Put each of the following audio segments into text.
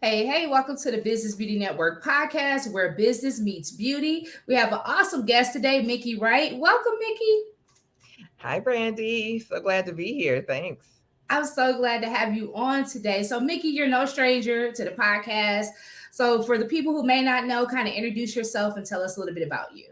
Hey, welcome to the Business Beauty Network podcast where business meets beauty. We have an awesome guest today, Miki Wright. Welcome, Miki. Hi, Brandi. So glad to be here. Thanks. I'm so glad to have you on today. So, Miki, you're no stranger to the podcast. So, for the people who may not know, kind of introduce yourself and tell us a little bit about you.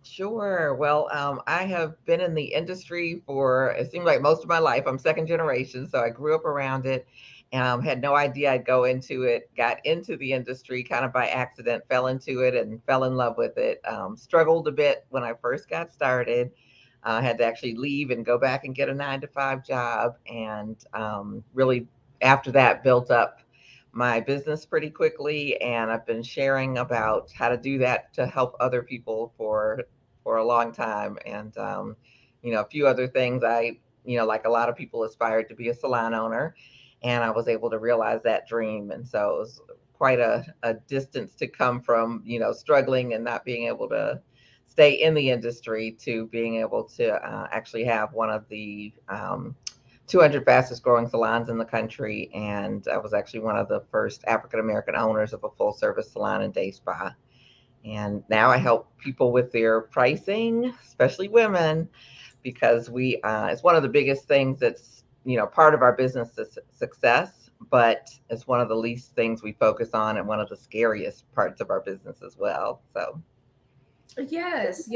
Sure. Well, I have been in the industry for it seemed like most of my life. I'm second generation, so I grew up around it. Had no idea I'd go into it. Got into the industry kind of by accident, fell into it, and fell in love with it. Struggled a bit when I first got started. Had to actually leave and go back and get a 9 to 5 job, and really after that built up my business pretty quickly. And I've been sharing about how to do that to help other people for a long time. And a few other things. Like a lot of people, aspired to be a salon owner, and I was able to realize that dream. And so it was quite a distance to come from struggling and not being able to stay in the industry to being able to actually have one of the 200 fastest growing salons in the country. And I was actually one of the first African American owners of a full service salon and day spa. And now I help people with their pricing, especially women, because it's one of the biggest things that's, part of our business success, but it's one of the least things we focus on and one of the scariest parts of our business as well. So, Yes.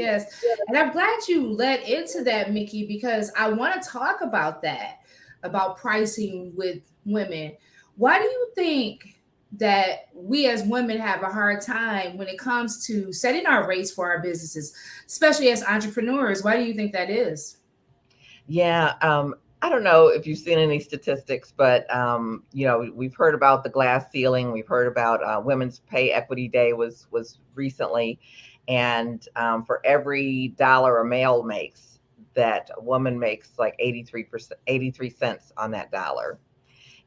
And I'm glad you led into that, Miki, because I want to talk about that, about pricing with women. Why do you think that we as women have a hard time when it comes to setting our rates for our businesses, especially as entrepreneurs? Why do you think that is? yeah, I don't know if you've seen any statistics, but we've heard about the glass ceiling. We've heard about Women's Pay Equity Day was recently, and for every dollar a male makes, that a woman makes like 83 cents on that dollar.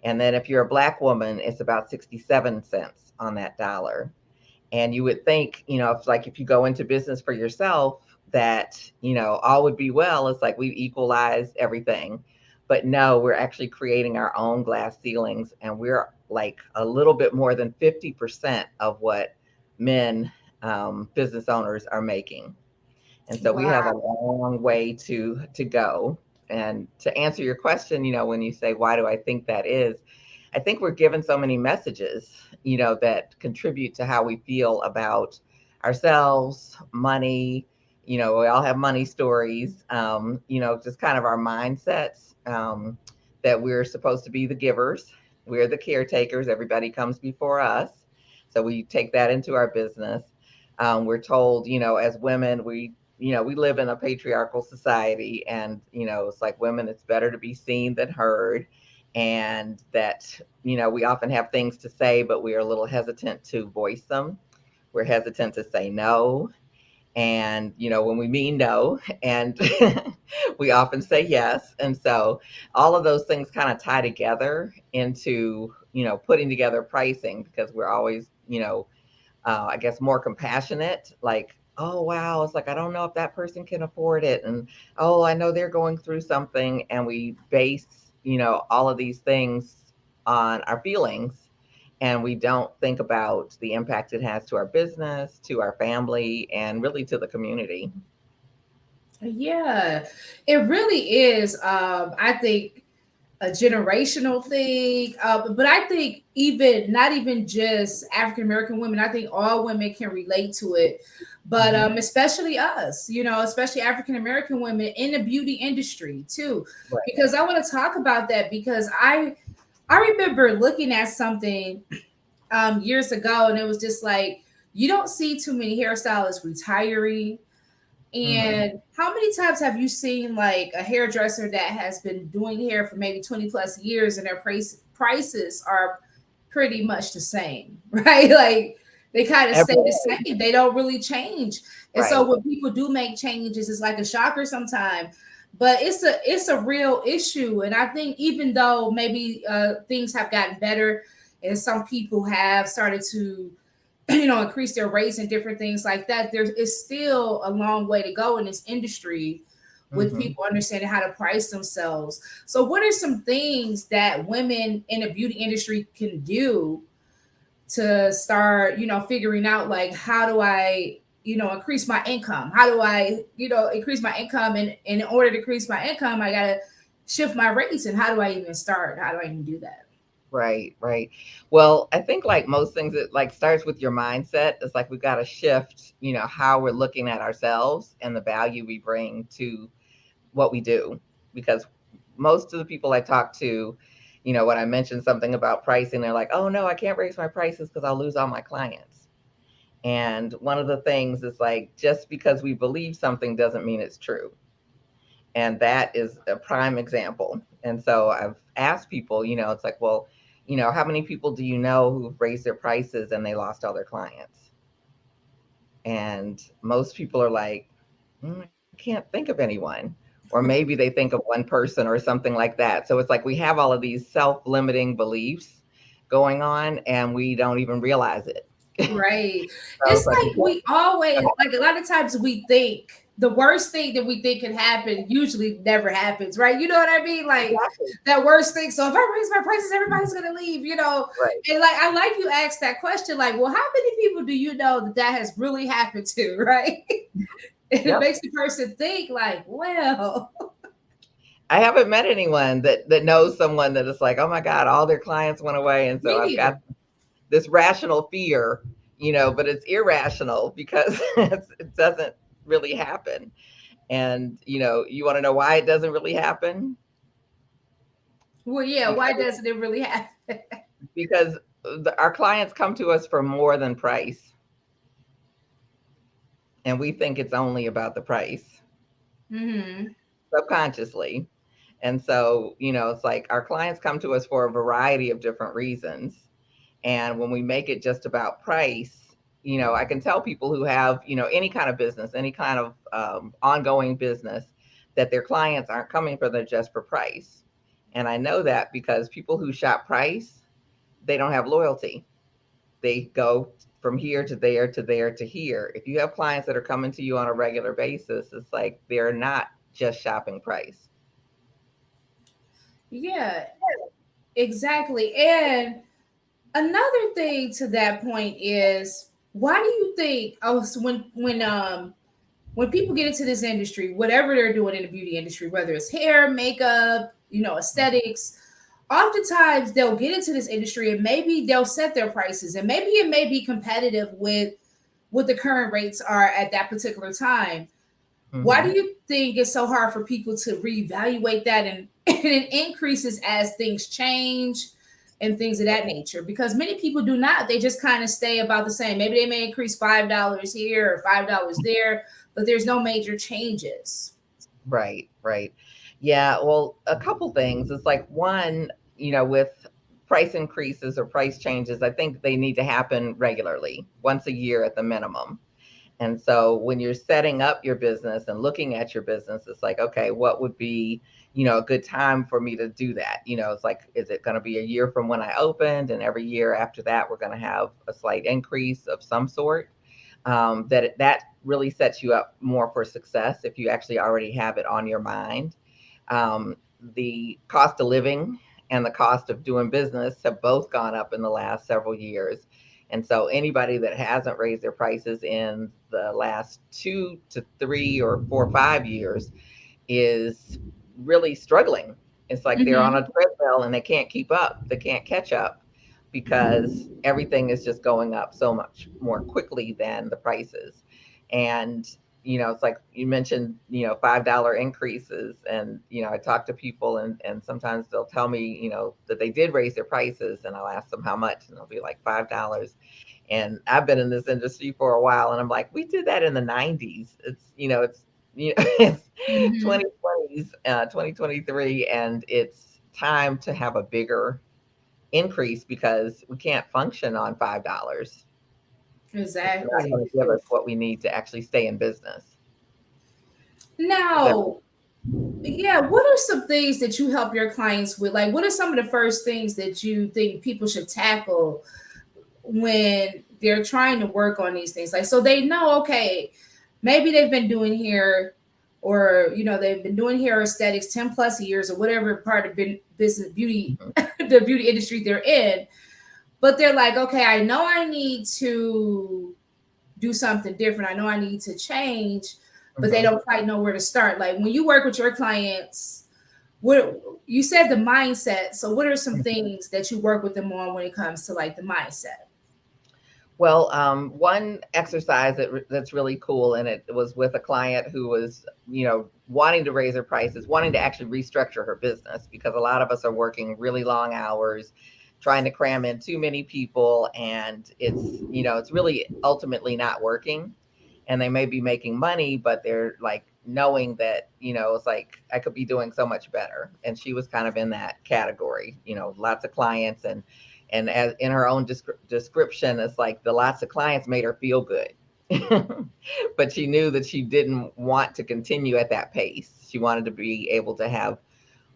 And then if you're a black woman, it's about 67 cents on that dollar. And you would think, if you go into business for yourself, that, all would be well. It's like we've equalized everything. But no, we're actually creating our own glass ceilings, and we're like a little bit more than 50% of what men business owners are making. And so we have a Wow. long way to go. And to answer your question, when you say why do I think that is, I think we're given so many messages, that contribute to how we feel about ourselves, money. We all have money stories. Just kind of our mindsets, that we're supposed to be the givers. We're the caretakers. Everybody comes before us. So we take that into our business. We're told, as women, we live in a patriarchal society, and it's like women, it's better to be seen than heard. And that, we often have things to say, but we are a little hesitant to voice them. We're hesitant to say no. And when we mean no, and we often say yes. And so all of those things kind of tie together into putting together pricing, because we're always I guess more compassionate. Like, oh wow, it's like I don't know if that person can afford it, and oh, I know they're going through something. And we base all of these things on our feelings, and we don't think about the impact it has to our business, to our family, and really to the community. Yeah, it really is. I think a generational thing. But I think even not even just African American women, I think all women can relate to it. But Hmm. especially us, especially African American women in the beauty industry too. Right. Because I want to talk about that because I remember looking at something years ago and it was just like you don't see too many hairstylists retiring, Hmm. and how many times have you seen like a hairdresser that has been doing hair for maybe 20 plus years and their prices are pretty much the same, right? Like they kind of stay Every the same. They don't really change. And so right. when people do make changes, it's like a shocker sometimes. But it's a real issue. And I think even though maybe things have gotten better and some people have started to increase their rates and different things like that, there is still a long way to go in this industry with Hmm. people understanding how to price themselves. So what are some things that women in the beauty industry can do to start, figuring out like how do I, increase my income? How do I, increase my income? And in order to increase my income, I gotta shift my rates. And how do I even start? How do I even do that? Right, right. Well, I think like most things, it like starts with your mindset. It's like we've got to shift, how we're looking at ourselves and the value we bring to what we do. Because most of the people I talk to, when I mention something about pricing, they're like, oh no, I can't raise my prices because I'll lose all my clients. And one of the things is like, just because we believe something doesn't mean it's true. And that is a prime example. And so I've asked people, it's like, well, how many people do you know who've raised their prices and they lost all their clients? And most people are like, I can't think of anyone. Or maybe they think of one person or something like that. So it's like we have all of these self limiting beliefs going on and we don't even realize it. Right. So It's it's like, like we always, like a lot of times we think the worst thing that we think can happen usually never happens, right? You know what I mean? Like exactly. that worst thing. So if I raise my prices, everybody's gonna leave. Right. And like I like you asked that question, like, well, how many people do you know that has really happened to, right? And it Yep. makes the person think, like, well, I haven't met anyone that knows someone that is like, oh my God, all their clients went away. And so me I've got neither. this rational fear, but it's irrational because it doesn't really happen. And, you want to know why it doesn't really happen? Well, yeah, why Because, doesn't it really happen? because our clients come to us for more than price. And we think it's only about the price Mm-hmm. subconsciously. And so, it's like our clients come to us for a variety of different reasons. And when we make it just about price, I can tell people who have, any kind of business, any kind of ongoing business, that their clients aren't coming for them just for price. And I know that because people who shop price, they don't have loyalty. They go from here to there to there to here. If you have clients that are coming to you on a regular basis, it's like they're not just shopping price. Yeah, exactly. And another thing to that point is why do you think so when people get into this industry, whatever they're doing in the beauty industry, whether it's hair, makeup, aesthetics, oftentimes they'll get into this industry and maybe they'll set their prices and maybe it may be competitive with what the current rates are at that particular time. Why do Mm-hmm. you think it's so hard for people to reevaluate that and, and it increases as things change and things of that nature? Because many people do not. They just kind of stay about the same. Maybe they may increase $5 here or $5 there, but there's no major changes. Right, right. Yeah, well, a couple things. It's like one, with price increases or price changes, I think they need to happen regularly, once a year at the minimum. And so when you're setting up your business and looking at your business, it's like, okay, what would be, a good time for me to do that? It's like, is it going to be a year from when I opened? And every year after that, we're going to have a slight increase of some sort. That really sets you up more for success if you actually already have it on your mind. The cost of living and the cost of doing business have both gone up in the last several years. And so anybody that hasn't raised their prices in the last 2 to 3 or 4 or 5 years is really struggling. It's like they're on Mm-hmm. a treadmill and they can't keep up. They can't catch up because everything is just going up so much more quickly than the prices. And, it's like you mentioned, $5 increases. And, I talk to people and sometimes they'll tell me, that they did raise their prices and I'll ask them how much and they'll be like $5. And I've been in this industry for a while and I'm like, we did that in the 90s. It's Mm-hmm. 2020s, 2023, and it's time to have a bigger increase because we can't function on $5. It's not Exactly. going to give us what we need to actually stay in business. Does that Now, yeah, what are some things that you help your clients with? Like, what are some of the first things that you think people should tackle when they're trying to work on these things? Like, so they know, okay, maybe they've been doing hair or, they've been doing hair aesthetics 10 plus years or whatever part of business beauty, mhm. the beauty industry they're in. but they're like, okay, I know I need to do something different. I know I need to change, but they Mhm. don't quite know where to start. Like when you work with your clients, what you said the mindset. So what are some things that you work with them on when it comes to like the mindset? Well, one exercise that's really cool, and it was with a client who was, wanting to raise her prices, wanting to actually restructure her business, because a lot of us are working really long hours, trying to cram in too many people, and it's really ultimately not working. And they may be making money, but they're like knowing that, it's like I could be doing so much better. And she was kind of in that category, lots of clients, and as in her own description, it's like the lots of clients made her feel good. But she knew that she didn't want to continue at that pace. She wanted to be able to have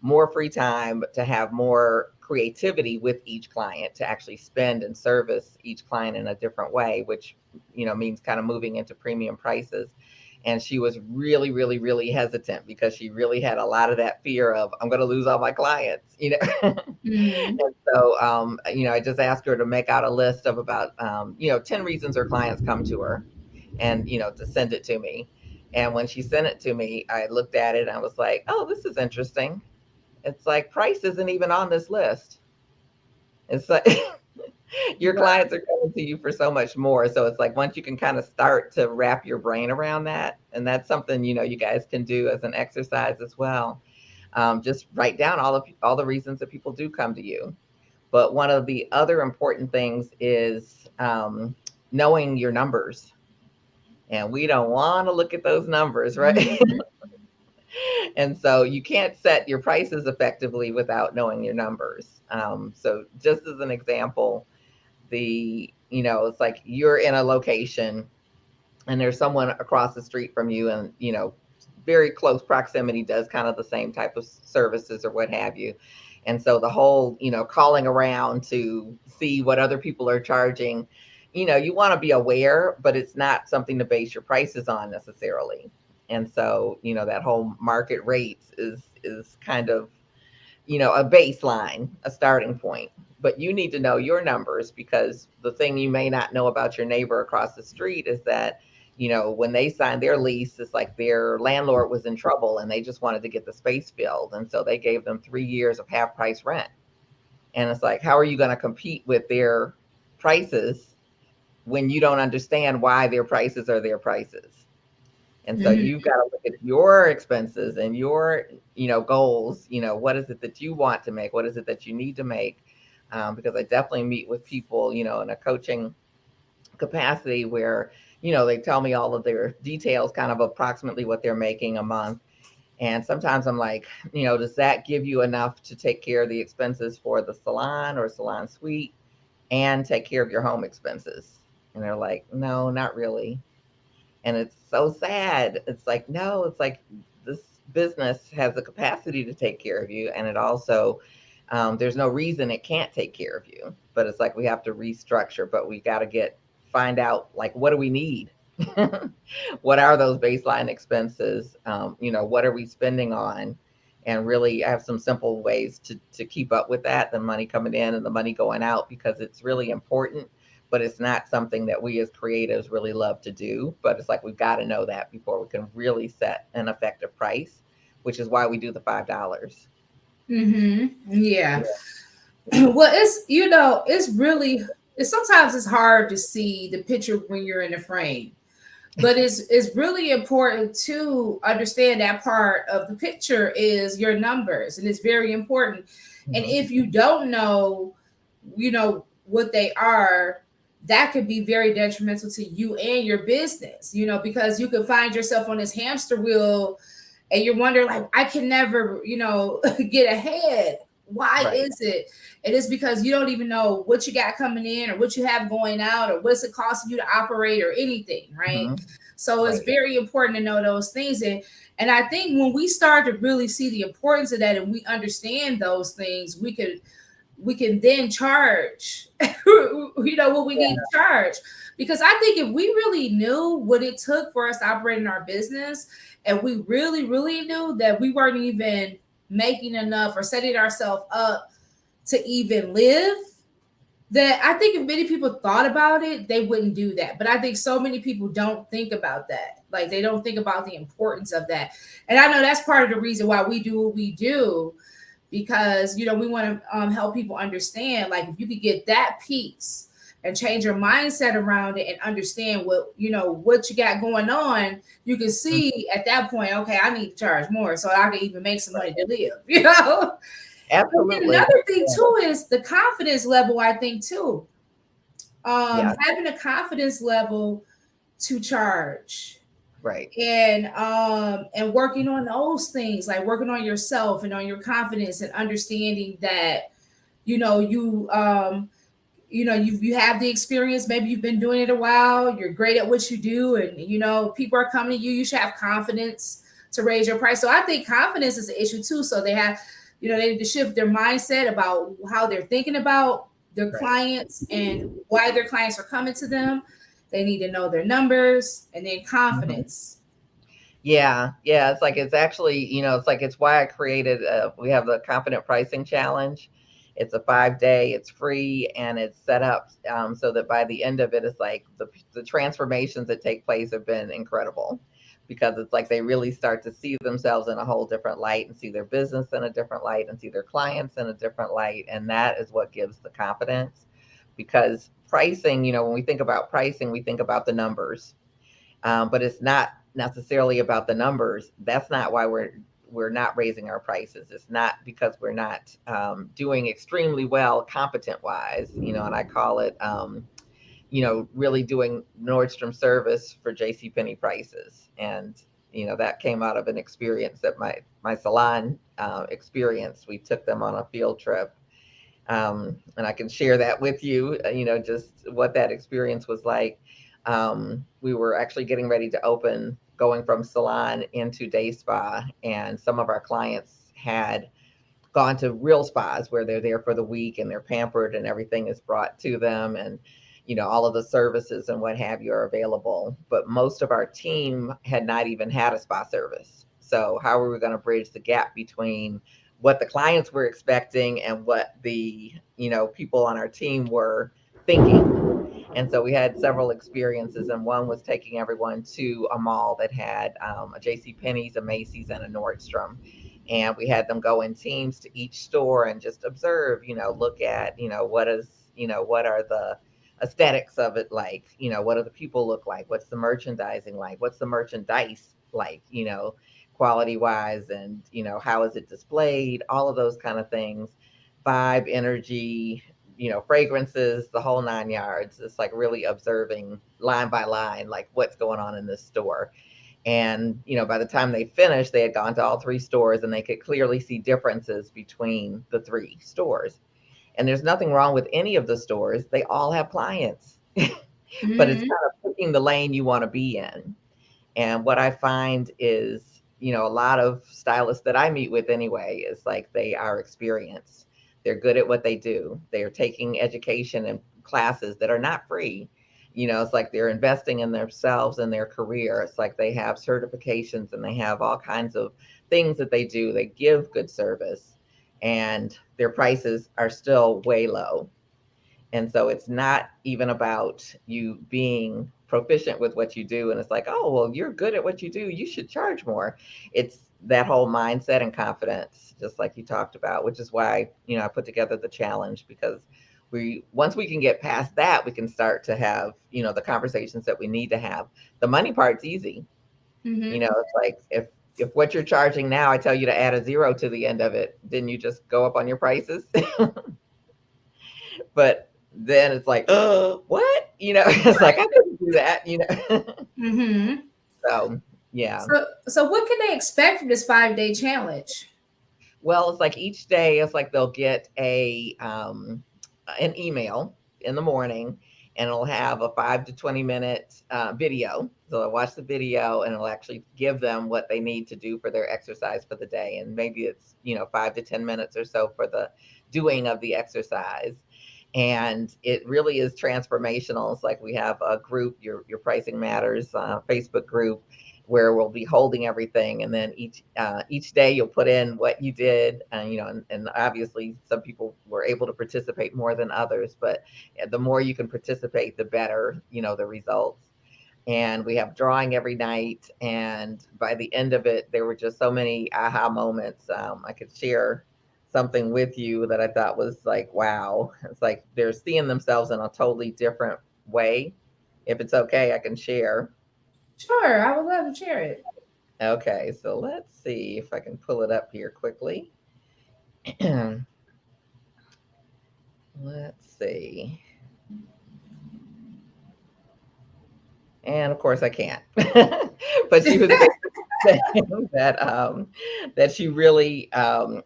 more free time, to have more creativity with each client, to actually spend and service each client in a different way, which means kind of moving into premium prices. And she was really, really, really hesitant because she really had a lot of that fear of, I'm going to lose all my clients. Mm-hmm. And so, I just asked her to make out a list of about, 10 reasons her clients come to her, and, to send it to me. And when she sent it to me, I looked at it and I was like, oh, this is interesting. It's like price isn't even on this list. It's like your clients are coming to you for so much more. So it's like once you can kind of start to wrap your brain around that, and that's something you guys can do as an exercise as well. Just write down all the reasons that people do come to you. But one of the other important things is knowing your numbers, and we don't want to look at those numbers, right? Mm-hmm. And so you can't set your prices effectively without knowing your numbers. So just as an example, it's like you're in a location and there's someone across the street from you, and very close proximity does kind of the same type of services or what have you. And so the whole calling around to see what other people are charging, you want to be aware, but it's not something to base your prices on necessarily. And so that whole market rates is kind of a baseline, a starting point. But you need to know your numbers, because the thing you may not know about your neighbor across the street is that, when they signed their lease, it's like their landlord was in trouble and they just wanted to get the space filled. And so they gave them 3 years of half price rent. And it's like, how are you going to compete with their prices when you don't understand why their prices are their prices? And so Mm-hmm. you've got to look at your expenses and your, goals. What is it that you want to make? What is it that you need to make? Because I definitely meet with people, in a coaching capacity where, they tell me all of their details, kind of approximately what they're making a month. And sometimes I'm like, does that give you enough to take care of the expenses for the salon or salon suite and take care of your home expenses? And they're like, no, not really. And it's so sad. It's like, no, it's like this business has the capacity to take care of you. And it also, there's no reason it can't take care of you. But it's like we have to restructure, but we got to find out, like, what do we need? What are those baseline expenses? What are we spending on? And really, I have some simple ways to keep up with that, the money coming in and the money going out, because it's really important, but it's not something that we as creatives really love to do. But it's like we've got to know that before we can really set an effective price, which is why we do the $5. Mm-hmm. Yeah. Yeah. Well, it's really it's sometimes it's hard to see the picture when you're in the frame. But it's really important to understand that part of the picture is your numbers, and it's very important. And Mhm. if you don't know, what they are, that could be very detrimental to you and your business, because you could find yourself on this hamster wheel and you're wondering, like, I can never, get ahead. Why Right. is it? And it's because you don't even know what you got coming in or what you have going out or what's it costing you to operate or anything, right? Mhm. So it's Right. very important to know those things. And I think when we start to really see the importance of that and we understand those things, we can then charge what we need to charge. Because I think if we really knew what it took for us to operate in our business, and we really really knew that we weren't even making enough or setting ourselves up to even live, that I think if many people thought about it, they wouldn't do that. But I think so many people don't think about that. Like they don't think about the importance of that. And I know that's part of the reason why we do what we do, because we want to help people understand, like, if you could get that piece and change your mindset around it and understand what you got going on, you can Mhm. see at that point, okay, I need to charge more so I can even make some money Right. to live. But then Absolutely. another thing Yeah. too is the confidence level, I think too. Yeah. Having a confidence level to charge, Right. and working on those things, like working on yourself and on your confidence, and understanding that you know you you have the experience, maybe you've been doing it a while, you're great at what you do, and people are coming to you, you should have confidence to raise your price. So I think confidence is an issue too. So they need to shift their mindset about how they're thinking about their Right. clients and why their clients are coming to them. They need to know their numbers, and then Mhm. confidence. Yeah, yeah. It's like it's actually, it's like it's why I created. We have the Confident Pricing Challenge. It's a 5 day. It's free, and it's set up so that by the end of it, it's like the transformations that take place have been incredible, because it's like they really start to see themselves in a whole different light, and see their business in a different light, and see their clients in a different light, and that is what gives the confidence. Because pricing, when we think about pricing, we think about the numbers, but it's not necessarily about the numbers. That's not why we're not raising our prices. It's not because we're not doing extremely well competent wise, and I call it, really doing Nordstrom service for J.C. Penney prices. And that came out of an experience that my salon experience. We took them on a field trip, and I can share that with you, just what that experience was like. We were actually getting ready to open, going from salon into day spa, and some of our clients had gone to real spas where they're there for the week and they're pampered and everything is brought to them, and all of the services and what have you are available. But most of our team had not even had a spa service. So how were we going to bridge the gap between what the clients were expecting and what the people on our team were thinking? And so we had several experiences, and one was taking everyone to a mall that had a J.C. Penney's, a Macy's, and a Nordstrom, and we had them go in teams to each store and just observe, look at, what are the aesthetics of it like, what do the people look like, what's the merchandising like, what's the merchandise like, quality wise, and how is it displayed, all of those kind of things, vibe, energy, fragrances, the whole 9 yards. It's like really observing line by line, like what's going on in this store. And, by the time they finished, they had gone to all three stores, and they could clearly see differences between the three stores. And there's nothing wrong with any of the stores. They all have clients, but it's Hmm. kind of picking the lane you want to be in. And what I find is, a lot of stylists that I meet with anyway, is like they are experienced. They're good at what they do. They are taking education and classes that are not free. It's like they're investing in themselves and their career. It's like they have certifications and they have all kinds of things that they do. They give good service, and their prices are still way low. And so it's not even about you being proficient with what you do. And it's like, oh, well, you're good at what you do, you should charge more. It's that whole mindset and confidence, just like you talked about, which is why, I put together the challenge, because once we can get past that, we can start to have, the conversations that we need to have. The money part's easy. Hmm. It's like if what you're charging now, I tell you to add a zero to the end of it, then you just go up on your prices. But then it's like, oh, what? It's like I couldn't do that. Hmm. So yeah. So what can they expect from this 5 day challenge? Well, it's like each day, it's like they'll get an email in the morning, and it'll have a 5 to 20 minute video. So they'll watch the video, and it'll actually give them what they need to do for their exercise for the day. And maybe it's 5 to 10 minutes or so for the doing of the exercise. And it really is transformational. It's like we have a group, your Pricing Matters Facebook group, where we'll be holding everything, and then each day you'll put in what you did, and and obviously some people were able to participate more than others, but the more you can participate, the better the results. And we have drawing every night, and by the end of it, there were just so many aha moments. I could share something with you that I thought was like, wow. It's like they're seeing themselves in a totally different way. If it's okay, I can share. Sure, I would love to share it. Okay, so let's see if I can pull it up here quickly. Let's see. And of course I can't. But she was saying that she really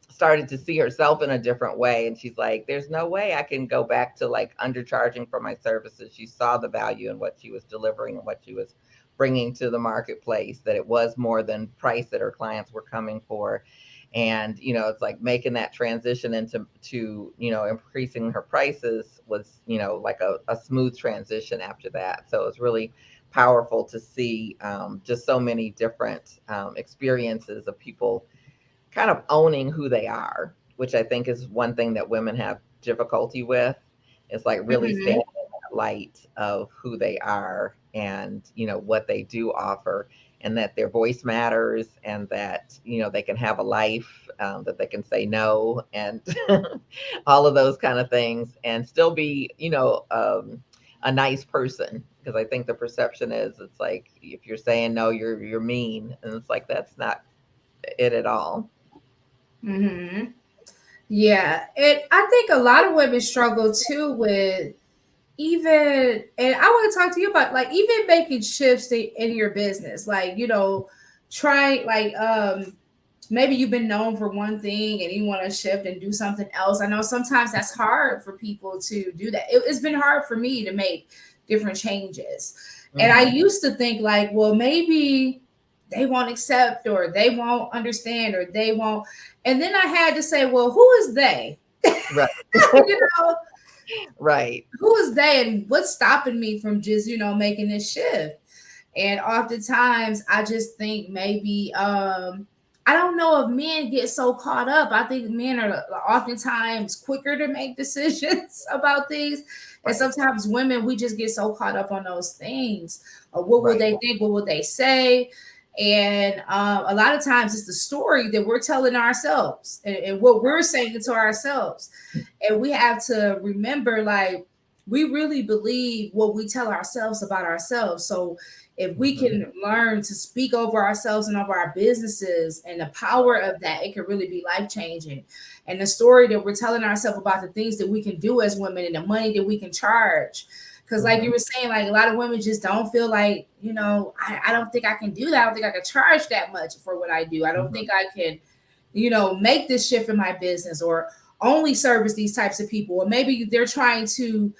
started to see herself in a different way, and she's like, there's no way I can go back to like undercharging for my services. She saw the value in what she was delivering and what she was bringing to the marketplace, that it was more than price that her clients were coming for. And it's like making that transition into increasing her prices was like a smooth transition after that. So it's really powerful to see just so many different experiences of people kind of owning who they are, which I think is one thing that women have difficulty with. It's like really Hmm. standing in that light of who they are, and what they do offer, and that their voice matters, and that they can have a life, that they can say no, and all of those kind of things, and still be a nice person. Because I think the perception is, it's like if you're saying no, you're mean, and it's like that's not it at all. Hmm. Yeah, and I think a lot of women struggle too with even, and I want to talk to you about like even making shifts in your business, like try like maybe you've been known for one thing and you want to shift and do something else. I know sometimes that's hard for people to do that. It's been hard for me to make different changes. And I Hmm. used to think like, well, maybe they won't accept or they won't understand or they won't. And then I had to say, well, who is they? Right. you know, Right. who is they and what's stopping me from just, making this shift? And oftentimes I just think maybe I don't know if men get so caught up. I think men are oftentimes quicker to make decisions about things. And Right. sometimes women, we just get so caught up on those things. What will Right. they think? What will they say? And a lot of times it's the story that we're telling ourselves and what we're saying to ourselves. And we have to remember, like, we really believe what we tell ourselves about ourselves. So if we Hmm. can learn to speak over ourselves and over our businesses and the power of that, it can really be life changing. And the story that we're telling ourselves about the things that we can do as women and the money that we can charge. Because, like you Hmm. were saying, like a lot of women just don't feel like, I don't think I can do that. I don't think I can charge that much for what I do. I don't Hmm. think I can, make this shift in my business or only service these types of people. Or maybe they're trying to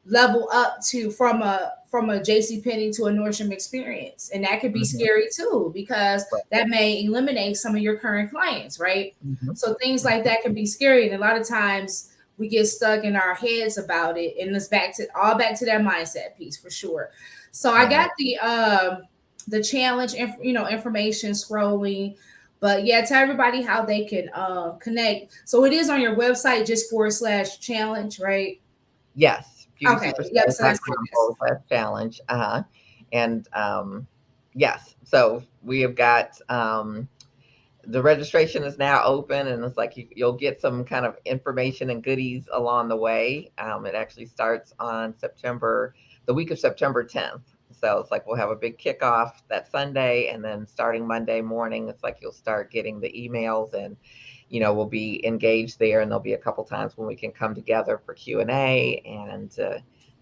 level up to from a JC Penney to a Nordstrom experience. And that could be Hmm. scary too, because Right. that may eliminate some of your current clients, right? Hmm. So things like that can be scary. And a lot of times we get stuck in our heads about it. And it's back to that mindset piece for sure. So I Right. got the challenge information scrolling. But yeah, tell everybody how they can connect. So it is on your website just /challenge, right? Yes. Okay. Yep. So that's Beautysuperstars.com yes. /challenge. And yes, so we have got the registration is now open, and it's like you'll get some kind of information and goodies along the way. It actually starts on the week of September 10th. So it's like we'll have a big kickoff that Sunday, and then starting Monday morning, it's like you'll start getting the emails, and we'll be engaged there, and there'll be a couple times when we can come together for Q&A and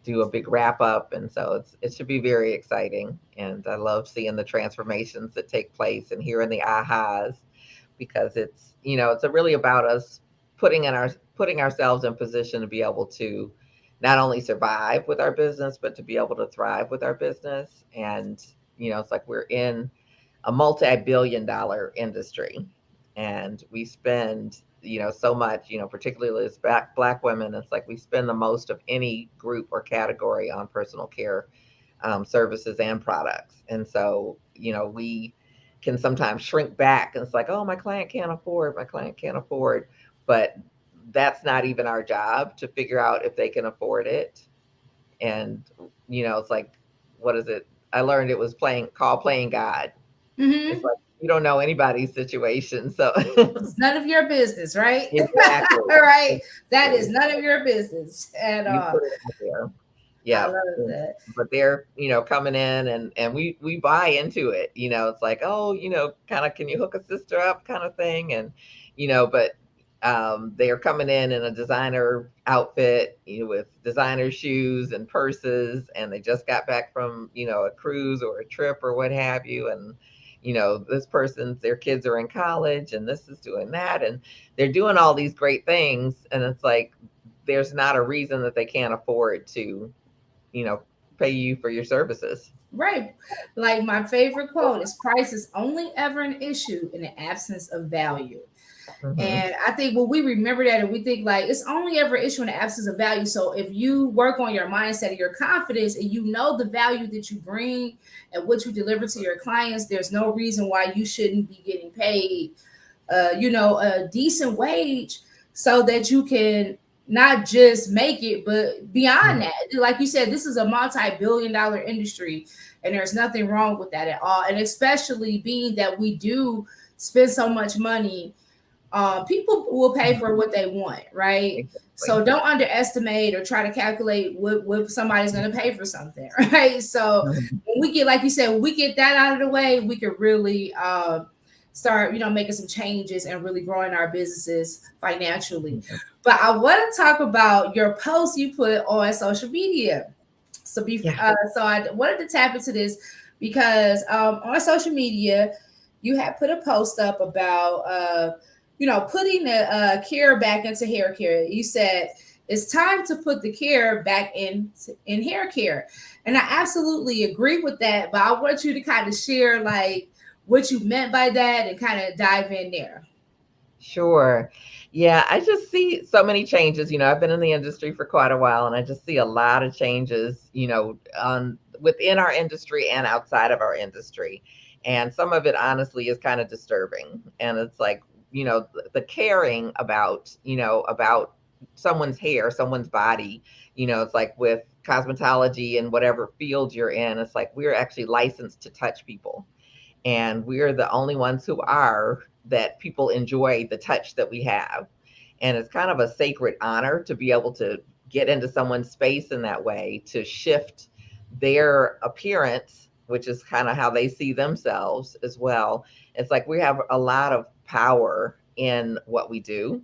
do a big wrap up. And so it should be very exciting, and I love seeing the transformations that take place and hearing the ahas, because it's really about us putting ourselves in position to be able to not only survive with our business, but to be able to thrive with our business. And it's like we're in a multi-billion dollar industry, and we spend so much, particularly as black women. It's like we spend the most of any group or category on personal care services and products. And so, we can sometimes shrink back and it's like, oh, my client can't afford. But that's not even our job to figure out if they can afford it. And, it's like, what is it? I learned it was playing God. It's Hmm. like, you don't know anybody's situation. So, It's none of your business, right? exactly. All right. That is Exactly. none of your business at You all. put it out there. I Yeah. love that. But they're, coming in and we buy into it. It's like, oh, kind of, can you hook a sister up kind of thing? And, but they are coming in a designer outfit, with designer shoes and purses, and they just got back from, a cruise or a trip or what have you. And, their kids are in college and this is doing that. And they're doing all these great things. And it's like, there's not a reason that they can't afford to, you know, pay you for your services. Right. Like my favorite quote is price is only ever an issue in the absence of value. Hmm. And I think when we remember that and we think like it's only ever an issue in the absence of value. So if you work on your mindset and your confidence and you know the value that you bring and what you deliver to your clients, there's no reason why you shouldn't be getting paid a decent wage so that you can not just make it, but beyond that. Like you said, this is a multi-billion-dollar industry, and there's nothing wrong with that at all. And especially being that we do spend so much money, people will pay for what they want, right? Exactly. So don't underestimate or try to calculate what somebody's going to pay for something, right? So Mhm. when we get, like you said, when we get that out of the way, we can really start, making some changes and really growing our businesses financially. But I want to talk about your post you put on social media. Yeah. So I wanted to tap into this because on social media, you had put a post up about putting the care back into hair care. You said it's time to put the care back in hair care, and I absolutely agree with that. But I want you to kind of share like what you meant by that and kind of dive in there. Sure. Yeah, I just see so many changes. I've been in the industry for quite a while and I just see a lot of changes, within our industry and outside of our industry. And some of it honestly is kind of disturbing. And it's like, the caring about someone's hair, someone's body, it's like with cosmetology and whatever field you're in, it's like we're actually licensed to touch people, and we're the only ones who are, that people enjoy the touch that we have. And it's kind of a sacred honor to be able to get into someone's space in that way, to shift their appearance, which is kind of how they see themselves as well. It's like we have a lot of power in what we do,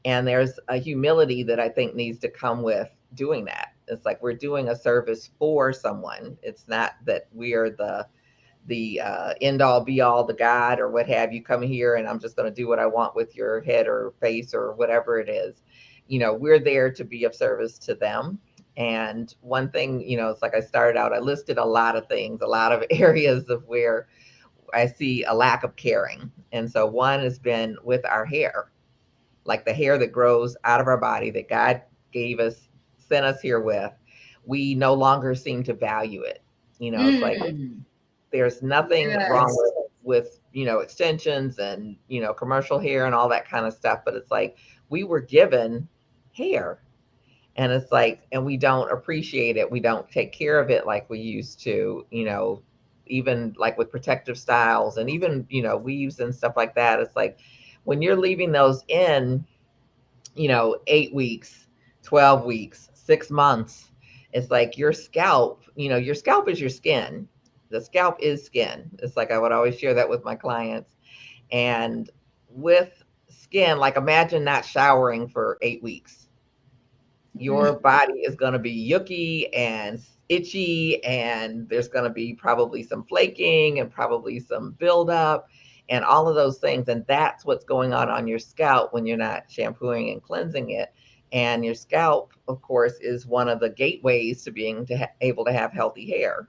and there's a humility that I think needs to come with doing that. It's like we're doing a service for someone. It's not that we are the end all be all, the God or what have you, come here and I'm just going to do what I want with your head or face or whatever it is. We're there to be of service to them. And one thing, it's like I started out, I listed a lot of things, a lot of areas of where I see a lack of caring. And so one has been with our hair, like the hair that grows out of our body that God gave us, sent us here with. We no longer seem to value it. It's like Mm, there's nothing wrong yes. with extensions and commercial hair and all that kind of stuff, but it's like we were given hair, and it's like, and we don't appreciate it, we don't take care of it like we used to, even like with protective styles and even weaves and stuff like that. It's like when you're leaving those in, 8 weeks, 12 weeks, 6 months, it's like your scalp is your skin. The scalp is skin. It's like I would always share that with my clients. And with skin, like imagine not showering for 8 weeks. Mm, Your body is going to be yucky and itchy, and there's going to be probably some flaking and probably some buildup and all of those things. And that's what's going on your scalp when you're not shampooing and cleansing it. And your scalp, of course, is one of the gateways to being able to have healthy hair.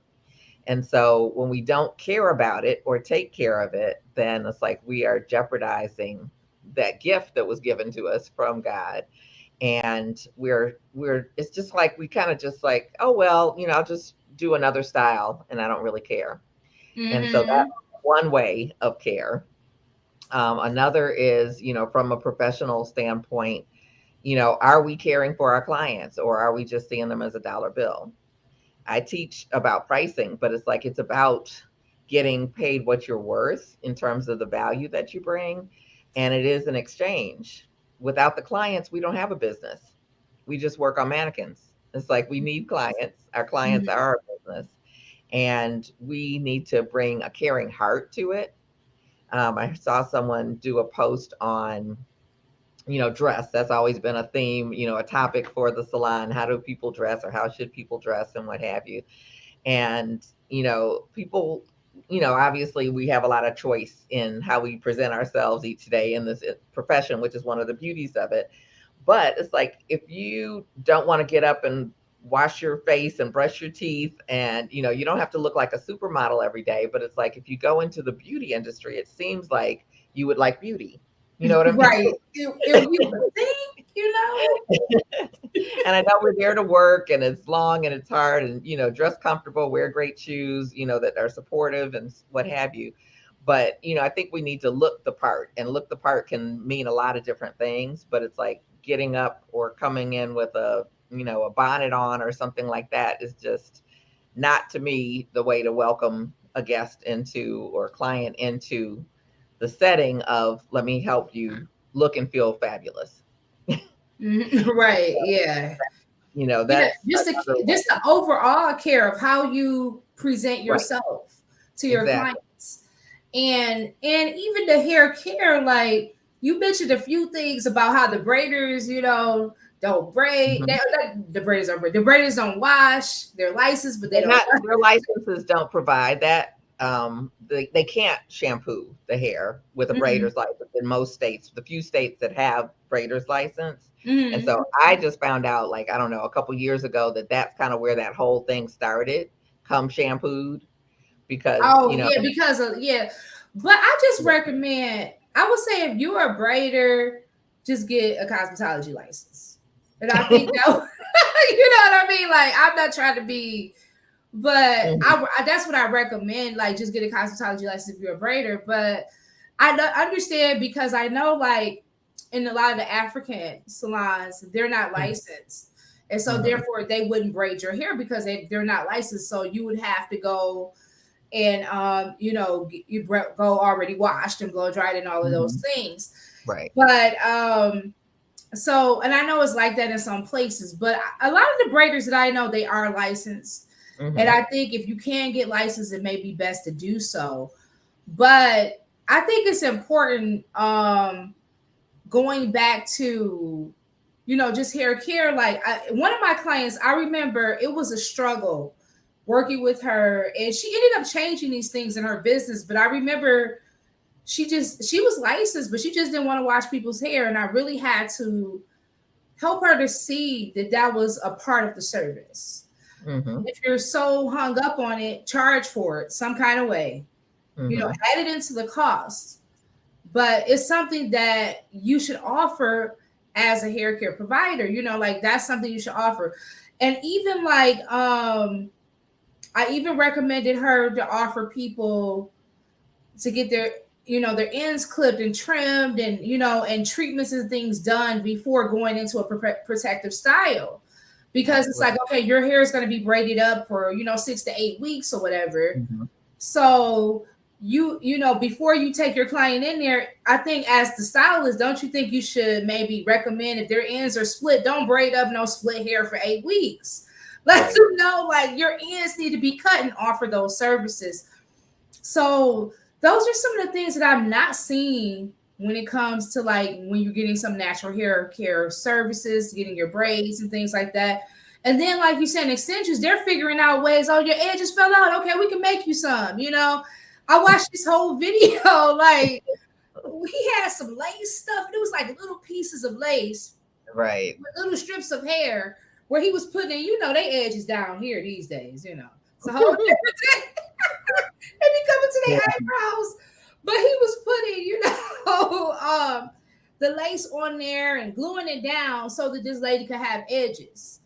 And so when we don't care about it or take care of it, then it's like we are jeopardizing that gift that was given to us from God. And we're it's just like we kind of just like, oh well, I'll just do another style and I don't really care. And so that's Mm-hmm. one way of care. Another is, from a professional standpoint, are we caring for our clients or are we just seeing them as a dollar bill? I teach about pricing, but it's like it's about getting paid what you're worth in terms of the value that you bring. And it is an exchange. Without the clients, we don't have a business. We just work on mannequins. It's like we need clients. Our clients are our business. And we need to bring a caring heart to it. I saw someone do a post on, dress. That's always been a theme, a topic for the salon. How do people dress or how should people dress and what have you? And, people, obviously we have a lot of choice in how we present ourselves each day in this profession, which is one of the beauties of it. But it's like if you don't want to get up and wash your face and brush your teeth and you don't have to look like a supermodel every day, but it's like if you go into the beauty industry, it seems like you would like beauty. You know what I mean? Right. You would think, And I know we're there to work and it's long and it's hard and, dress comfortable, wear great shoes, that are supportive and what have you. But, I think we need to look the part, and look the part can mean a lot of different things, but it's like getting up or coming in with a bonnet on or something like that is just not, to me, the way to welcome a guest into or client into the setting of let me help you look and feel fabulous. right. Yeah. Yeah, That's another just way. the overall care of how you present Right. yourself to your Exactly. clients, and even the hair care. Like you mentioned a few things about how the braiders, don't braid. Mhm. The braiders don't braid. The braiders don't wash. They're licensed, but they They're don't. not, their licenses don't provide that. They can't shampoo the hair with a Mhm, braider's license in most states, the few states that have braider's license. And mhm. so I just found out, like, I don't know, a couple years ago that that's kind of where that whole thing started, come shampooed, because, Oh yeah, because of yeah. But I just recommend. I would say if you're a braider, just get a cosmetology license, and I think that you know what I mean. Like I'm not trying to be, but Mhm. that's what I recommend. Like just get a cosmetology license if you're a braider. But I understand because I know like in a lot of the African salons, they're not Mhm. licensed. And so Mhm. therefore they wouldn't braid your hair because they're not licensed. So you would have to go and you go already washed and blow dried and all of those Mhm. things. Right. But so and I know it's like that in some places, but a lot of the braiders that I know, they are licensed. And Mhm. I think if you can get licensed, it may be best to do so. But I think it's important, going back to just hair care. Like one of my clients, I remember it was a struggle working with her, and she ended up changing these things in her business. But I remember she was licensed, but she just didn't want to wash people's hair, and I really had to help her to see that that was a part of the service. Mhm. If you're so hung up on it, charge for it some kind of way. Mhm. Add it into the cost. But it's something that you should offer as a hair care provider. Like that's something you should offer. And even like I even recommended her to offer people to get their ends clipped and trimmed, and and treatments and things done before going into a protective style, because it's like, Right. okay, your hair is going to be braided up for 6 to 8 weeks or whatever. Mhm. So before you take your client in there, I think as the stylist, don't you think you should maybe recommend, if their ends are split, don't braid up no split hair for 8 weeks. Let Right. them know like your ends need to be cut and offer those services. So those are some of the things that I'm not seeing when it comes to like when you're getting some natural hair care services, getting your braids and things like that. And then, like you said, extensions, they're figuring out ways. Oh, your edges fell out. Okay, we can make you some. I watched this whole video. Like he had some lace stuff. It was like little pieces of lace Right. with little strips of hair where he was putting, they edges down here these days. It's a whole different thing. They be coming to Yeah. their eyebrows. But he was putting, the lace on there and gluing it down so that this lady could have edges.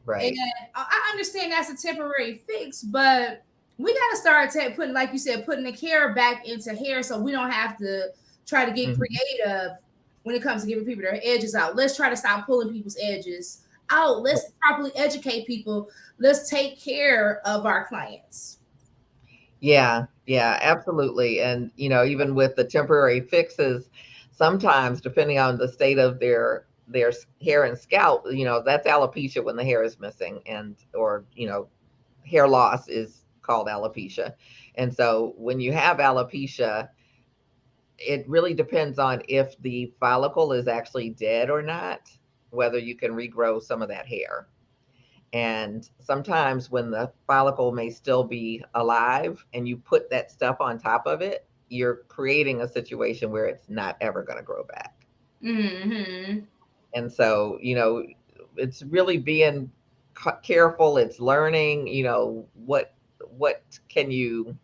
And Right. I understand that's a temporary fix, but we got to start putting, like you said, putting the care back into hair so we don't have to try to get Mhm. creative when it comes to giving people their edges out. Let's try to stop pulling people's edges out. Let's properly educate people. Let's take care of our clients. Yeah, yeah, absolutely. And, even with the temporary fixes, sometimes depending on the state of their hair and scalp, that's alopecia when the hair is missing and or, hair loss is called alopecia. And so when you have alopecia, it really depends on if the follicle is actually dead or not, whether you can regrow some of that hair. And sometimes when the follicle may still be alive and you put that stuff on top of it, you're creating a situation where it's not ever going to grow back. Mm-hmm. And so, it's really being careful. It's learning, what can you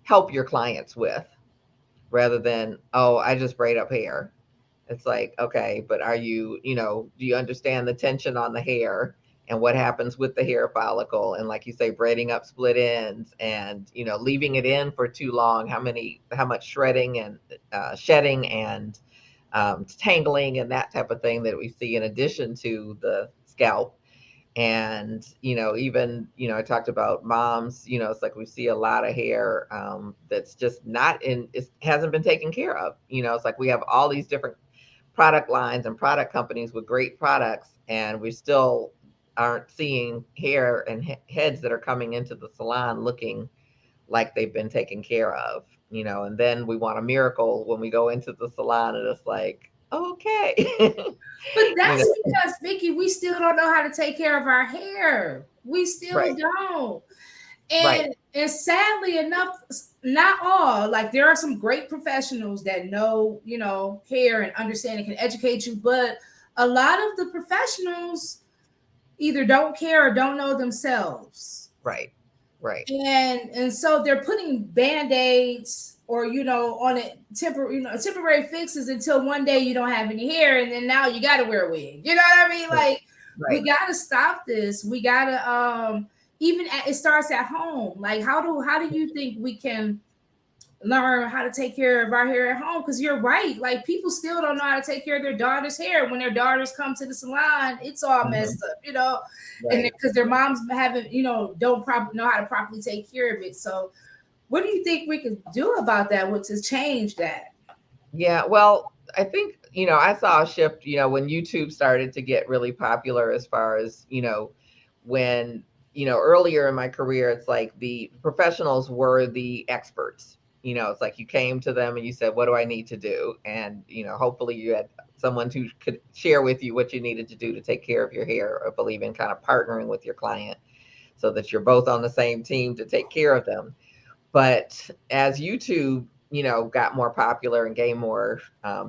help your clients with rather than, oh, I just braid up hair. It's like, okay, but do you understand the tension on the hair and what happens with the hair follicle? And like you say, braiding up split ends and, leaving it in for too long, how much shredding and shedding and tangling and that type of thing that we see in addition to the scalp. And even I talked about moms, it's like we see a lot of hair that's just not in, it hasn't been taken care of. It's like we have all these different product lines and product companies with great products, and we still aren't seeing hair and heads that are coming into the salon looking like they've been taken care of. And then we want a miracle when we go into the salon, and it's like, okay. But you that's know because, Vicky, we still don't know how to take care of our hair. We still right, don't. right, And sadly enough, not all. Like there are some great professionals that know, hair and understand and can educate you, but a lot of the professionals either don't care or don't know themselves. right, right, And so they're putting band-aids or on it temporary fixes until one day you don't have any hair and then now you got to wear a wig. You know what I mean? right, Like we right. got to stop this. We got to it starts at home. Like how do you think we can learn how to take care of our hair at home? Because you're right, like people still don't know how to take care of their daughter's hair. When their daughters come to the salon, it's all Mhm. messed up, and Right. because their moms haven't, don't know how to properly take care of it. So what do you think we could do about that, what to change that? Yeah, well, I think, I saw a shift, when YouTube started to get really popular as far as, when, earlier in my career, it's like the professionals were the experts. It's like you came to them and you said, what do I need to do? And, hopefully you had someone who could share with you what you needed to do to take care of your hair, or believe in kind of partnering with your client so that you're both on the same team to take care of them. But as YouTube, got more popular and gained more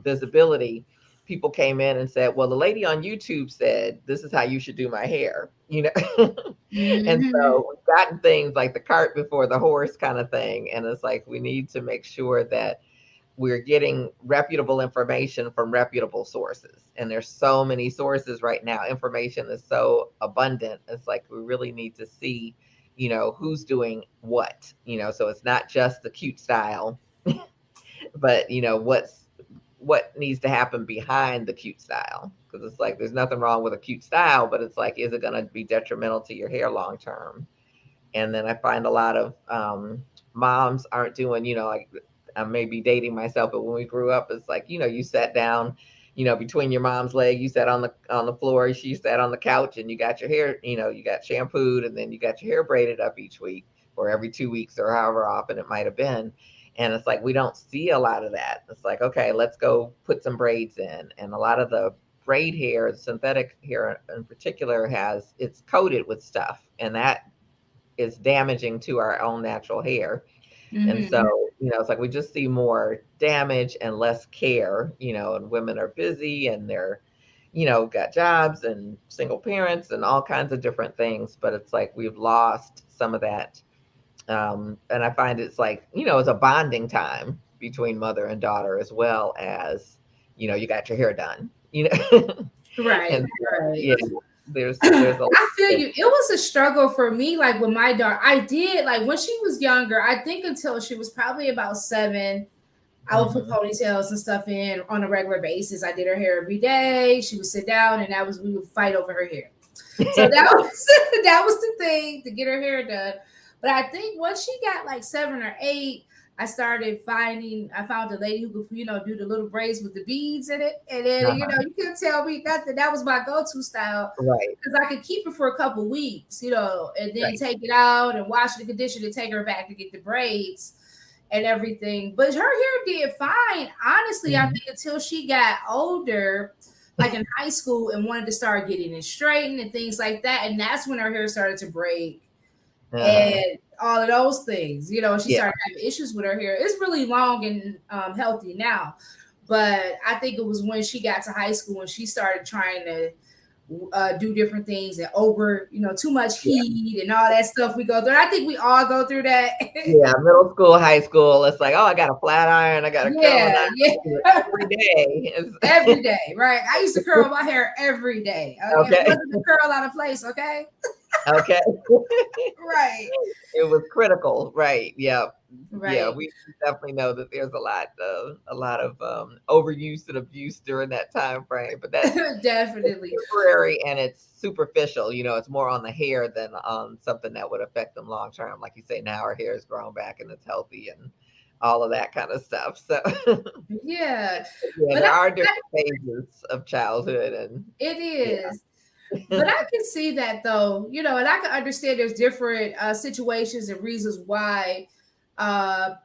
visibility, people came in and said, "Well, the lady on YouTube said this is how you should do my hair," And Mm-hmm. so we've gotten things like the cart before the horse kind of thing, and it's like we need to make sure that we're getting reputable information from reputable sources. And there's so many sources right now. Information is so abundant. It's like we really need to see, who's doing what, so it's not just the cute style, but what needs to happen behind the cute style. Because it's like there's nothing wrong with a cute style, but it's like, is it going to be detrimental to your hair long term? And then I find a lot of moms aren't doing, like I may be dating myself, but when we grew up, it's like, you sat down, between your mom's leg, you sat on the floor, she sat on the couch, and you got your hair, you got shampooed, and then you got your hair braided up each week or every 2 weeks or however often it might have been. And it's like we don't see a lot of that. It's like, okay, let's go put some braids in. And a lot of the braid hair, synthetic hair in particular, it's coated with stuff, and that is damaging to our own natural hair. And so, Mm-hmm. it's like we just see more damage and less care, and women are busy and they're, got jobs and single parents and all kinds of different things. But it's like we've lost some of that. And I find it's like, it's a bonding time between mother and daughter as well as, you got your hair done, Right, and so, right. yeah. there's a lot I feel of you. It was a struggle for me. Like with my daughter, I did like when she was younger. I think until she was probably about 7, I would put Mhm. ponytails and stuff in on a regular basis. I did her hair every day. She would sit down, and that was we would fight over her hair. So that was that was the thing to get her hair done. But I think once she got like 7 or 8, I found a lady who could, do the little braids with the beads in it. And then, Uh-huh. you couldn't tell me nothing. That was my go-to style Right, because I could keep it for a couple weeks, and then right. take it out and wash the conditioner and take her back to get the braids and everything. But her hair did fine. Honestly, I Mhm. think until she got older, like in high school, and wanted to start getting it straightened and things like that. And that's when her hair started to break Uh-huh. and all of those things. She Yeah. started having issues with her hair. It's really long and healthy now. But I think it was when she got to high school and she started trying to do different things and over, too much Yeah. heat and all that stuff we go through. I think we all go through that. Yeah, middle school, high school, it's like, "Oh, I got a flat iron, I got a curling Yeah, iron, yeah. I do it every day." Every day, right? I used to curl my hair every day. Okay. If it Okay, wasn't a curl out of place, okay? okay. Right. It was critical, right, yeah. Yeah, Right. we definitely know that there's a lot of, overuse and abuse during that time frame, but that's Definitely. temporary and it's superficial, it's more on the hair than on something that would affect them long term. Like you say, now our hair is grown back and it's healthy and all of that kind of stuff. So Yeah. yeah, But there are different phases of childhood and it yeah. is. But I can see that though, and I can understand there's different situations and reasons why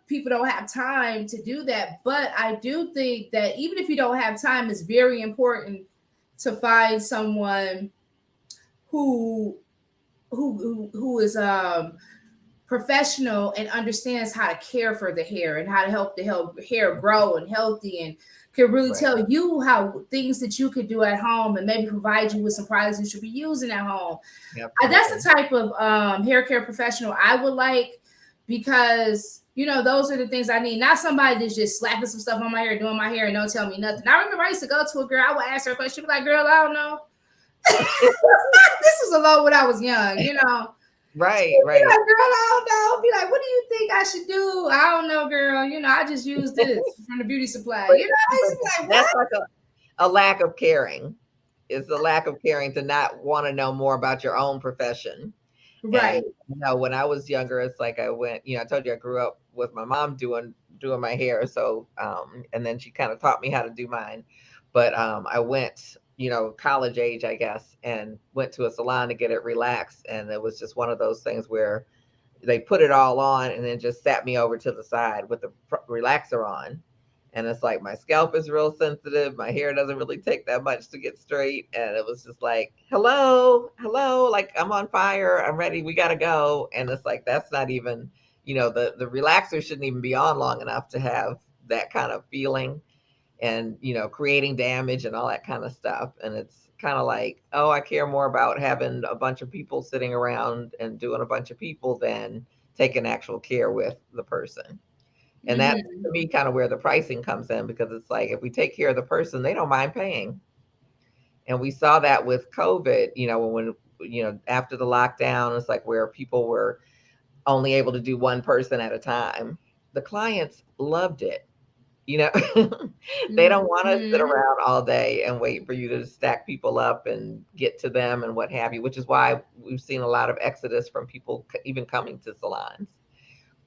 people don't have time to do that. But I do think that even if you don't have time, it's very important to find someone who who is professional and understands how to care for the hair and how to help the hair grow and healthy and can really Right. tell you how things that you could do at home and maybe provide you with some products you should be using at home. That's Absolutely. the type of hair care professional I would like because those are the things I need. Not somebody that's just slapping some stuff on my hair, doing my hair, and don't tell me nothing. I remember I used to go to a girl. I would ask her a question. She'd be like, "Girl, I don't know." This was a lot when I was young. Right, She'd be right. like, "Girl, I don't know." Be like, "What do you think I should do?" I don't know, girl. I just use this from the beauty supply. But, I but just be like, that's "What?" like a lack of caring. It's a lack of caring to not want to know more about your own profession. And Right. when I was younger, it's like I went, I told you I grew up with my mom doing my hair. So and then she kind of taught me how to do mine. But I went, college age, I guess, and went to a salon to get it relaxed. And it was just one of those things where they put it all on and then just sat me over to the side with the relaxer on. And it's like my scalp is real sensitive. My hair doesn't really take that much to get straight. And it was just like, hello, hello, like I'm on fire. I'm ready. We got to go. And it's like, that's not even, the relaxer shouldn't even be on long enough to have that kind of feeling and, creating damage and all that kind of stuff. And it's kind of like, oh, I care more about having a bunch of people sitting around and doing a bunch of people than taking actual care with the person. And that's Hmm. to me kind of where the pricing comes in because it's like if we take care of the person, they don't mind paying. And we saw that with COVID, after the lockdown, it's like where people were only able to do one person at a time. The clients loved it. You know, they don't want to sit Hmm. around all day and wait for you to stack people up and get to them and what have you, which is why we've seen a lot of exodus from people even coming to salons.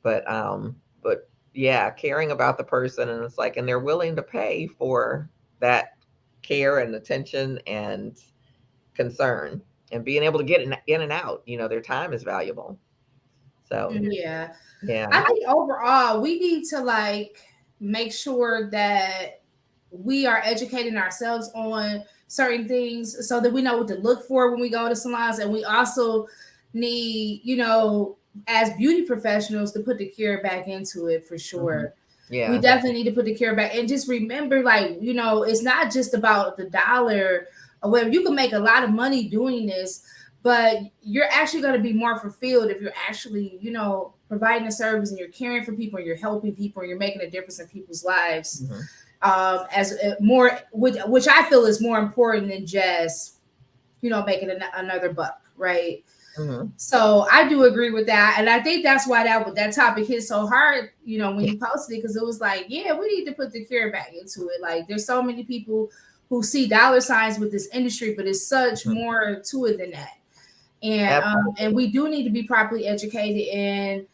But yeah, caring about the person and it's like, and they're willing to pay for that care and attention and concern and being able to get in and out. Their time is valuable. So Yeah. yeah. I think overall we need to like make sure that we are educating ourselves on certain things so that we know what to look for when we go to salons, and we also need, as beauty professionals to put the care back into it for Hmm. sure. We Yeah. definitely need to put the care back and just remember, like, it's not just about the dollar or whatever. You can make a lot of money doing this, but you're actually going to be more fulfilled if you're actually, providing a service and you're caring for people and you're helping people and you're making a difference in people's lives. Hmm. As more, which I feel is more important than just making another buck, right? Hmm. So I do agree with that, and I think that's why that topic hit so hard, when you posted it, because it was like, yeah, we need to put the cure back into it. Like, there's so many people who see dollar signs with this industry, but it's such more to it than that. And we do need to be properly educated, and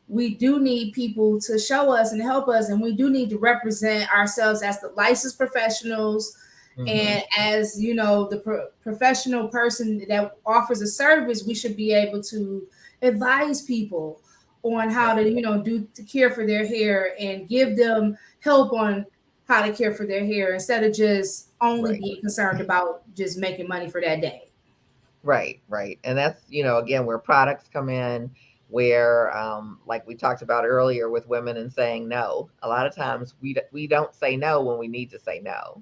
we do need people to show us and help us, and we do need to represent ourselves as the licensed professionals, Hmm. and as the professional person that offers a service. We should be able to advise people on how to do to care for their hair, and give them help on how to care for their hair, instead of just only Right. being concerned about just making money for that day. Right, right. And that's, again, where products come in, where, like we talked about earlier with women and saying no. A lot of times we don't say no when we need to say no.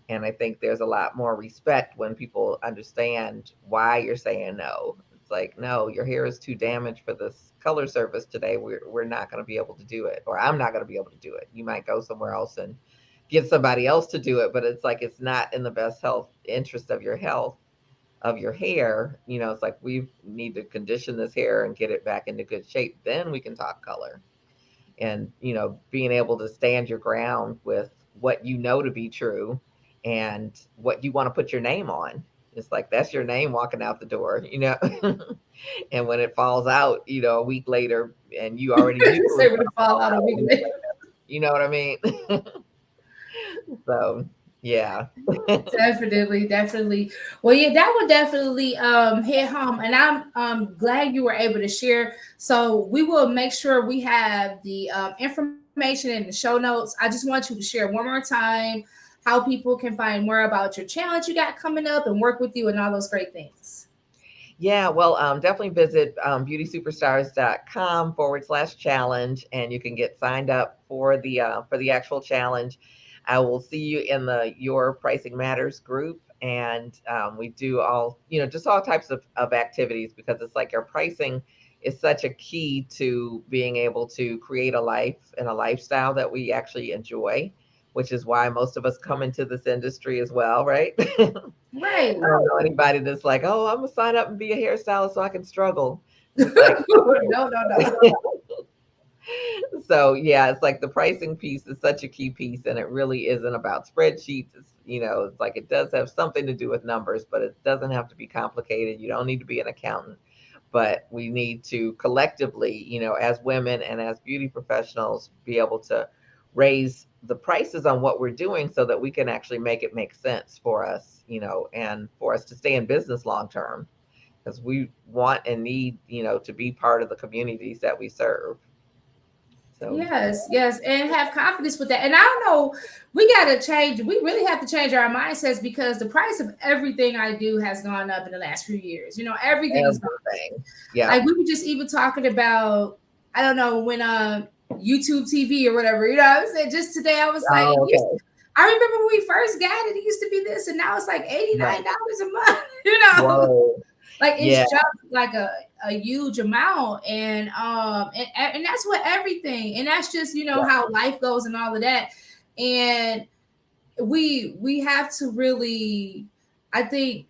And I think there's a lot more respect when people understand why you're saying no. It's like, no, your hair is too damaged for this color service today. We're not going to be able to do it, or I'm not going to be able to do it. You might go somewhere else and get somebody else to do it, but it's like it's not in the best health interest of your health of your hair. It's like we need to condition this hair and get it back into good shape. Then we can talk color. And, being able to stand your ground with what you know to be true and what you want to put your name on. It's like that's your name walking out the door. And when it falls out, a week later, and you already knew it was Say going when it to fall fall out a out a week week later. later. You know what I mean? So, yeah. Definitely, definitely. Well, yeah, that would definitely hit home, and I'm glad you were able to share. So we will make sure we have the information in the show notes. I just want you to share one more time how people can find more about your challenge you got coming up, and work with you, and all those great things. Yeah, well, definitely visit beautysuperstars.com/challenge, and you can get signed up for the actual challenge. I will see you in the Your Pricing Matters group, and we do all, just all types of activities, because it's like our pricing is such a key to being able to create a life and a lifestyle that we actually enjoy, which is why most of us come into this industry as well, right? I Right. don't know anybody that's like, oh, I'm gonna sign up and be a hairstylist so I can struggle. It's like, No, no, no. so yeah, it's like the pricing piece is such a key piece, and it really isn't about spreadsheets. It's like it does have something to do with numbers, but it doesn't have to be complicated. You don't need to be an accountant, but we need to collectively, as women and as beauty professionals, be able to raise the prices on what we're doing so that we can actually make it make sense for us, and for us to stay in business long term, because we want and need, to be part of the communities that we serve. So, Yes, yes, and have confidence with that. And I don't know, we got to change. We really have to change our mindsets, because the price of everything I do has gone up in the last few years. Everything is gone. everything. Yeah. Like, we were just even talking about, I don't know, when YouTube TV or whatever. I was saying just today. I was like, Oh, okay. I remember when we first got it. It used to be this, and now it's like Right. $89 a month. You know, Whoa. like, Yeah. it's jumped like a huge amount, and that's what everything, and that's just Yeah. how life goes and all of that. And we have to really, I think,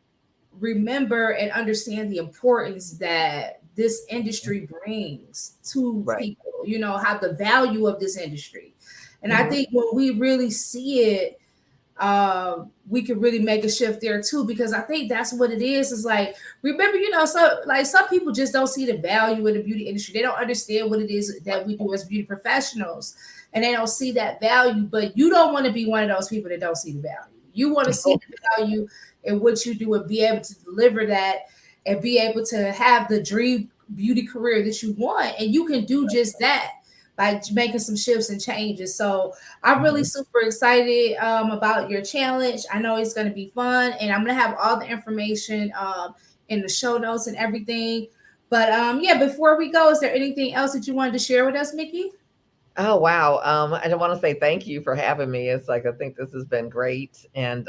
remember and understand the importance that this industry brings to Right. people, how the value of this industry. And I Hmm. think when we really see it, we could really make a shift there too, because I think that's what it is like, remember, so like some people just don't see the value in the beauty industry. They don't understand what it is that we do as beauty professionals, and they don't see that value. But you don't want to be one of those people that don't see the value. You want to see the value in what you do, and be able to deliver that, and be able to have the dream beauty career that you want, and you can do just that by making some shifts and changes. So I'm really Hmm. super excited about your challenge. I know it's going to be fun, and I'm going to have all the information in the show notes and everything. But yeah, before we go, is there anything else that you wanted to share with us, Mickey? Oh, wow. I don't want to say thank you for having me. It's like, I think this has been great. And,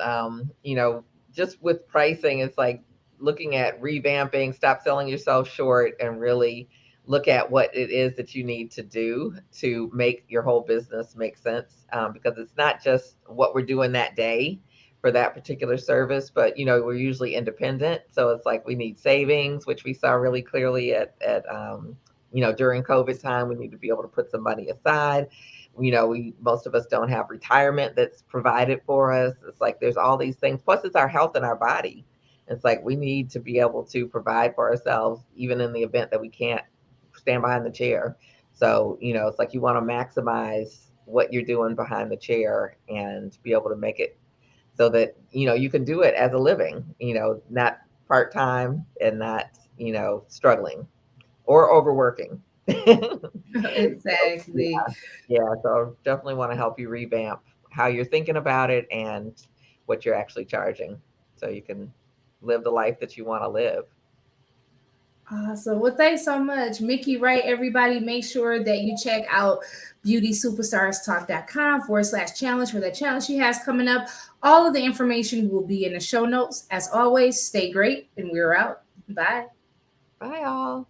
just with pricing, it's like looking at revamping, stop selling yourself short, and really look at what it is that you need to do to make your whole business make sense. Because it's not just what we're doing that day, for that particular service, but we're usually independent. So it's like we need savings, which we saw really clearly at during COVID time. We need to be able to put some money aside. We most of us don't have retirement that's provided for us. It's like there's all these things. Plus, it's our health and our body. It's like we need to be able to provide for ourselves, even in the event that we can't stand behind the chair. So, it's like you want to maximize what you're doing behind the chair and be able to make it so that, you can do it as a living, not part time and not, struggling or overworking. Exactly. Yeah, so definitely want to help you revamp how you're thinking about it and what you're actually charging so you can live the life that you want to live. Awesome. Well, thanks so much, Miki. Wright, everybody, make sure that you check out beautysuperstarstalk.com/challenge for that challenge she has coming up. All of the information will be in the show notes. As always, stay great, and we're out. Bye. Bye, all.